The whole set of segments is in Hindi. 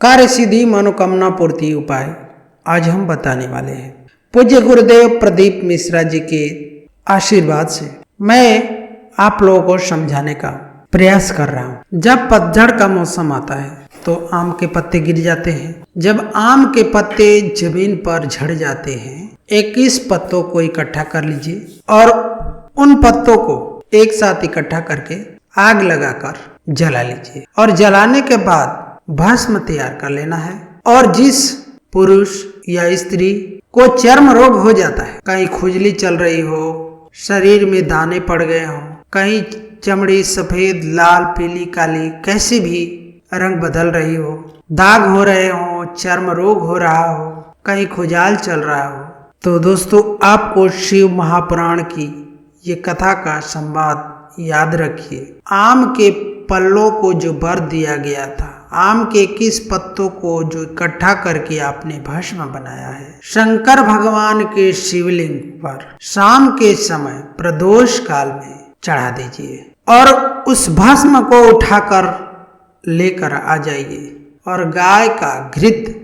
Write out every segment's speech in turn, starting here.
कार्य सिद्धि मनोकामना पूर्ति उपाय आज हम बताने वाले हैं। पूज्य गुरुदेव प्रदीप मिश्रा जी के आशीर्वाद से मैं आप लोगों को समझाने का प्रयास कर रहा हूँ। जब पतझड़ का मौसम आता है तो आम के पत्ते गिर जाते हैं। जब आम के पत्ते जमीन पर झड़ जाते हैं, 21 पत्तों को इकट्ठा कर लीजिए और उन पत्तों को एक साथ इकट्ठा करके आग लगाकर जला लीजिए और जलाने के बाद भस्म तैयार कर लेना है। और जिस पुरुष या स्त्री को चर्म रोग हो जाता है, कहीं खुजली चल रही हो, शरीर में दाने पड़ गए हो, कहीं चमड़ी सफेद लाल पीली काली कैसे भी रंग बदल रही हो, दाग हो रहे हो, चर्म रोग हो रहा हो, कहीं खुजाल चल रहा हो, तो दोस्तों आपको शिव महापुराण की ये कथा का संवाद याद रखिए। आम के पल्लों को जो वर दिया गया था, आम के 21 पत्तों को जो इकट्ठा करके आपने भस्म बनाया है, शंकर भगवान के शिवलिंग पर शाम के समय प्रदोष काल में चढ़ा दीजिए और उस भस्म को उठाकर लेकर आ जाइए और गाय का घृत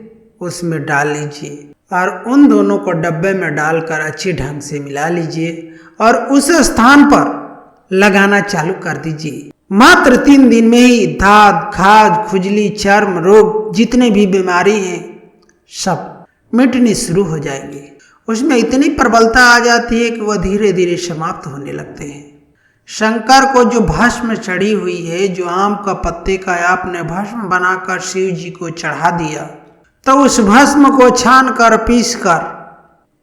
उसमें डाल लीजिए और उन दोनों को डब्बे में डालकर अच्छे ढंग से मिला लीजिए और उस स्थान पर लगाना चालू कर दीजिए। मात्र 3 दिन में ही दाद खाज खुजली चर्म रोग जितने भी बीमारी हैं सब मिटने शुरू हो जाएंगे। उसमें इतनी प्रबलता आ जाती है कि वह धीरे धीरे समाप्त होने लगते हैं। शंकर को जो भस्म चढ़ी हुई है, जो आम का पत्ते का आपने भस्म बनाकर शिव जी को चढ़ा दिया, तो उस भस्म को छान कर पीस कर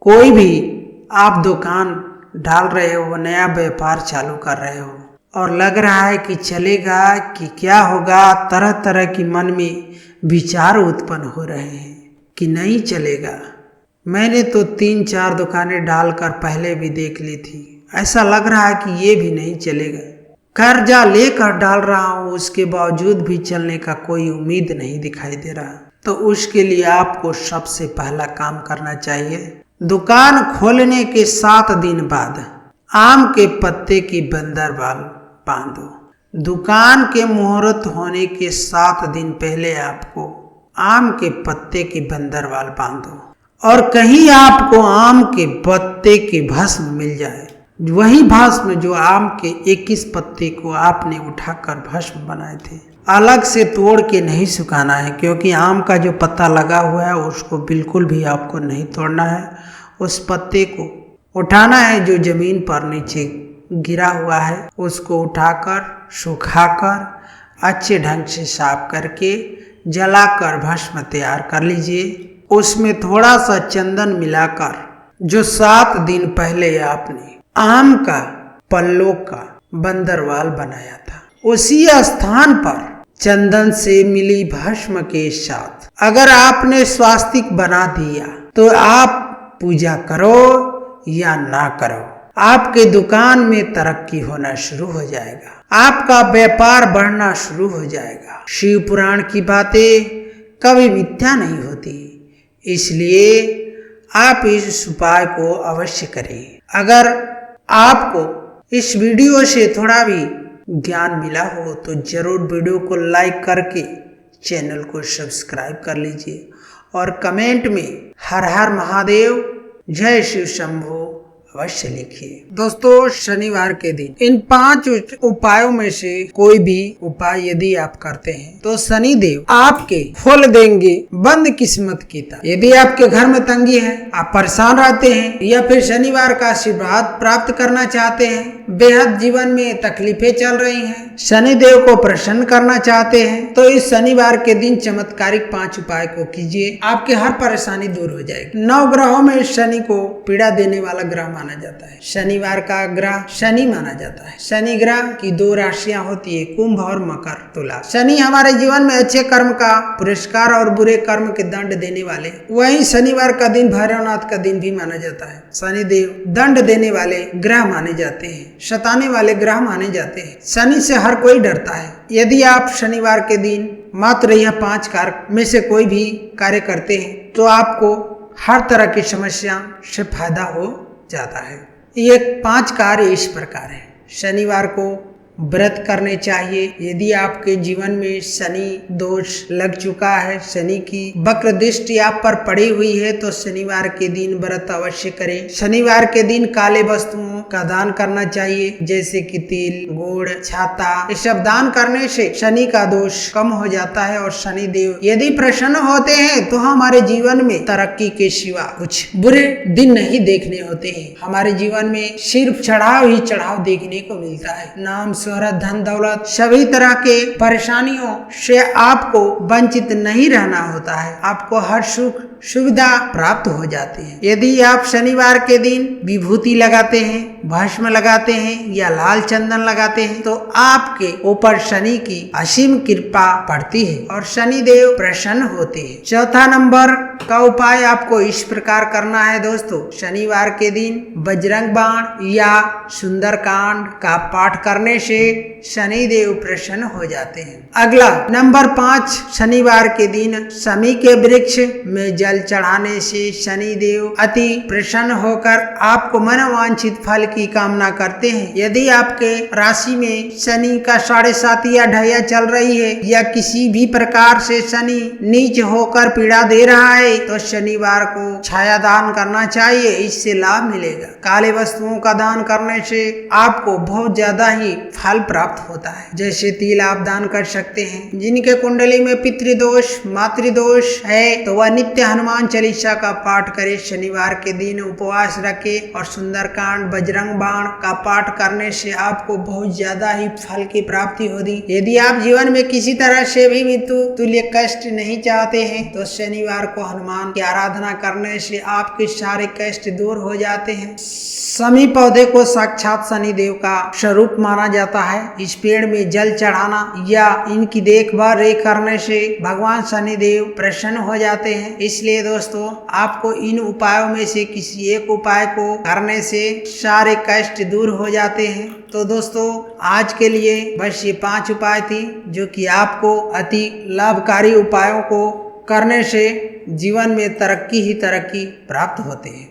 कोई भी आप दुकान डाल रहे हो, नया व्यापार चालू कर रहे हो और लग रहा है कि चलेगा कि क्या होगा, तरह तरह की मन में विचार उत्पन्न हो रहे हैं कि नहीं चलेगा। मैंने तो 3-4 दुकानें डालकर पहले भी देख ली थी, ऐसा लग रहा है कि ये भी नहीं चलेगा। कर्जा लेकर डाल रहा हूँ, उसके बावजूद भी चलने का कोई उम्मीद नहीं दिखाई दे रहा। तो उसके लिए आपको सबसे पहला काम करना चाहिए, दुकान खोलने के 7 दिन बाद आम के पत्ते की बंदरवाल बांधो। दुकान के मुहूर्त होने के 7 दिन पहले आपको आम के पत्ते की बंदरवाल बांधो और कहीं आपको आम के पत्ते की भस्म मिल जाए, वही भस्म जो आम के 21 पत्ते को आपने उठाकर भस्म बनाए थे, अलग से तोड़ के नहीं सुखाना है, क्योंकि आम का जो पत्ता लगा हुआ है उसको बिल्कुल भी आपको नहीं तोड़ना है। उस पत्ते को उठाना है जो जमीन पर नीचे गिरा हुआ है, उसको उठाकर सुखाकर अच्छे ढंग से साफ करके जलाकर भस्म तैयार कर लीजिए। उसमें थोड़ा सा चंदन मिलाकर जो 7 दिन पहले आपने आम का पल्लों का बंदरवाल बनाया था, उसी स्थान पर चंदन से मिली भस्म के साथ अगर आपने स्वास्तिक बना दिया तो आप पूजा करो या ना करो, आपके दुकान में तरक्की होना शुरू हो जाएगा, आपका व्यापार बढ़ना शुरू हो जाएगा। शिव पुराण की बातें कभी मिथ्या नहीं होती, इसलिए आप इस उपाय को अवश्य करें। अगर आपको इस वीडियो से थोड़ा भी ज्ञान मिला हो तो जरूर वीडियो को लाइक करके चैनल को सब्सक्राइब कर लीजिए और कमेंट में हर हर महादेव जय शिव शंभो अवश्य लिखिए। दोस्तों, शनिवार के दिन इन 5 उपायों में से कोई भी उपाय यदि आप करते हैं तो शनिदेव आपके खोल देंगे बंद किस्मत की तार। यदि आपके घर में तंगी है, आप परेशान रहते हैं या फिर शनिवार का आशीर्वाद प्राप्त करना चाहते हैं, बेहद जीवन में तकलीफें चल रही हैं, शनिदेव को प्रसन्न करना चाहते हैं, तो इस शनिवार के दिन चमत्कारिक 5 उपाय को कीजिए, आपकी हर परेशानी दूर हो जाएगी। 9 ग्रहों में शनि को पीड़ा देने वाला ग्रह माना जाता है। शनिवार का ग्रह शनि माना जाता है। शनि ग्रह की 2 राशियां होती है, कुंभ और मकर तुला। शनि हमारे जीवन में अच्छे कर्म का पुरस्कार और बुरे कर्म के दंड देने वाले। वहीं शनिवार का दिन भैरवनाथ का दिन भी माना जाता है। शनिदेव दंड देने वाले ग्रह माने जाते हैं, सताने वाले ग्रह माने जाते हैं। शनि से हर कोई डरता है। यदि आप शनिवार के दिन मात्र यह 5 कार्य में से कोई भी कार्य करते हैं तो आपको हर तरह की समस्या से फायदा हो जाता है। ये 5 कार्य इस प्रकार है। शनिवार को व्रत करने चाहिए। यदि आपके जीवन में शनि दोष लग चुका है, शनि की वक्र दृष्टि आप पर पड़ी हुई है, तो शनिवार के दिन व्रत अवश्य करें। शनिवार के दिन काले वस्तुओं का दान करना चाहिए, जैसे कि तिल, गुड़, छाता। ये सब दान करने से शनि का दोष कम हो जाता है और शनि देव यदि प्रसन्न होते हैं तो हमारे जीवन में तरक्की के सिवा कुछ बुरे दिन नहीं देखने होते हैं। हमारे जीवन में सिर्फ चढ़ाव ही चढ़ाव देखने को मिलता है। नाम, शोहरत, धन, दौलत, सभी तरह के परेशानियों से आपको वंचित नहीं रहना होता है। आपको हर सुख सुविधा प्राप्त हो जाती है। यदि आप शनिवार के दिन विभूति लगाते हैं, भस्म लगाते हैं या लाल चंदन लगाते हैं, तो आपके ऊपर शनि की असीम कृपा पड़ती है और शनि देव प्रसन्न होते हैं। चौथा नंबर का उपाय आपको इस प्रकार करना है दोस्तों। शनिवार के दिन बजरंग बाण या सुंदरकांड का पाठ करने से शनि देव प्रसन्न हो जाते हैं। अगला नंबर 5, शनिवार के दिन शमी के वृक्ष में जल चढ़ाने से शनि देव अति प्रसन्न होकर आपको मनोवांछित फल की कामना करते हैं। यदि आपके राशि में शनि का 7.5 या ढैया चल रही है या किसी भी प्रकार से शनि नीच होकर पीड़ा दे रहा है, तो शनिवार को छाया दान करना चाहिए, इससे लाभ मिलेगा। काले वस्तुओं का दान करने से आपको बहुत ज्यादा ही फल प्राप्त होता है। जैसे तिल आप दान कर सकते हैं। जिनके कुंडली में पितृदोष, मातृदोष है, तो वह नित्य हनुमान चालीसा का पाठ करे। शनिवार के दिन उपवास रखे और सुंदरकांड, बजरंग बाण का पाठ करने से आपको बहुत ज्यादा ही फल की प्राप्ति होगी। यदि आप जीवन में किसी तरह से भी मृत्यु तुल्य कष्ट नहीं चाहते हैं, तो शनिवार को हनुमान की आराधना करने से आपके सारे कष्ट दूर हो जाते हैं। शमी पौधे को साक्षात शनि देव का स्वरूप माना जाता है। इस पेड़ में जल चढ़ाना या इनकी देखभाल करने से भगवान शनि देव प्रसन्न हो जाते हैं। इसलिए दोस्तों, आपको इन उपायों में से किसी एक उपाय को करने से सारे कष्ट दूर हो जाते हैं। तो दोस्तों, आज के लिए बस ये 5 उपाय थी, जो कि आपको अति लाभकारी उपायों को करने से जीवन में तरक्की ही तरक्की प्राप्त होते हैं।